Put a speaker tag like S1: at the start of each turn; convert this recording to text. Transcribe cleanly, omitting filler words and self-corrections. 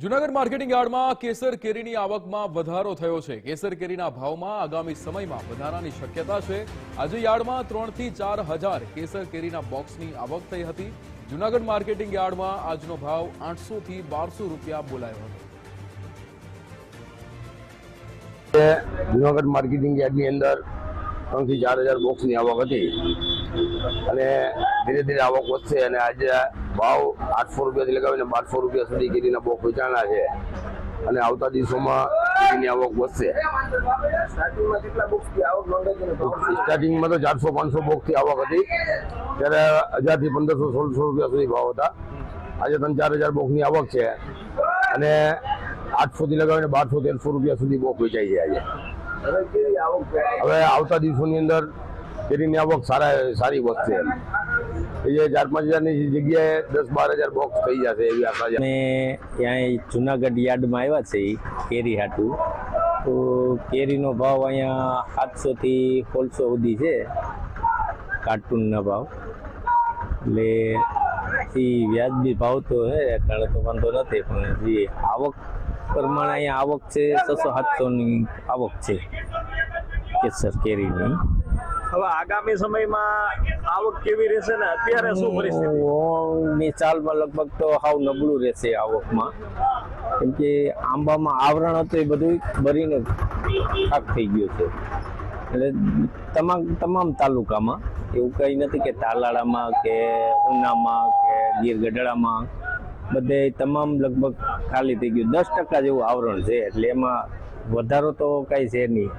S1: Junagadh marketing યાર્ડમાં કેસર કેરીની આવકમાં વધારો થયો છે। કેસર કેરીના ભાવમાં આગામી સમયમાં વધારાની શક્યતા છે। આજે યાર્ડમાં 3 થી 4 હજાર કેસર કેરીના બોક્સની આવક થઈ હતી। જૂનાગઢ માર્કેટિંગ યાર્ડમાં આજનો ભાવ 800 થી 1200 રૂપિયા બોલાયો હતો।
S2: જૂનાગઢ માર્કેટિંગ યાર્ડની અંદર 3 થી 4000 બોક્સની આવક હતી અને ધીરે ધીરે આવક વધશે અને આજે ભાવ 800 રૂપિયાથી લગાવીને 1200 રૂપિયા સુધી કેરીના બોક્સ વેચાણા છે અને આવતા દિવસોમાં કેરીની આવક વધશે।
S3: સ્ટાર્ટિંગમાં કેટલા બોક્સની આવક નોંધાઈ?
S2: સ્ટાર્ટિંગમાં તો 400-500 બોક્સથી આવક હતી, ત્યારે 1000 થી 1500-1600 રૂપિયા સુધી ભાવ હતા। આજે 3-4000 બોક્સની આવક છે અને 800 થી લગાવીને 1200-1300 રૂપિયા સુધી બોક્સ વેચાઈ છે આજે।
S3: હવે કેવી આવક?
S2: હવે આવતા દિવસોની અંદર કેરીની આવક સારી વધશે। એ 4-5 હજારની જગ્યાએ 10-12 હજાર બોક્સ થઈ જશે એવી આશા છે।
S4: અમે ત્યાં જુનાગઢ યાર્ડમાં આવ્યા છે કેરી હાટું, તો કેરીનો ભાવ અહીંયા 700 થી 1600 સુધી છે કાર્ટૂનના ભાવ, એટલે એ વ્યાજબી ભાવ તો છે, કારણ તો વાંધો નથી, પણ જે આવક પ્રમાણે અહીંયા આવક છે 600-700ની આવક છે કેસર કેરીની।
S3: હવે આગામી સમયમાં આવક કેવી રહેશે ને અત્યારે શું પરિસ્થિતિ?
S4: ઓળની ચાલમાં લગભગ તો હાવ નબળું રહેશે આવકમાં, કેમ કે આંબામાં આવરણ હતું એ બધું ભરીને ખાક થઈ ગયું છે। એટલે તમામ તાલુકામાં એવું કંઈ નથી કે તાલાળામાં કે ઉનામાં કે ગીર ગઢડામાં બધે તમામ લગભગ ખાલી થઈ ગયું। 10% જેવું આવરણ છે, એટલે એમાં વધારો તો કાંઈ છે નહીં।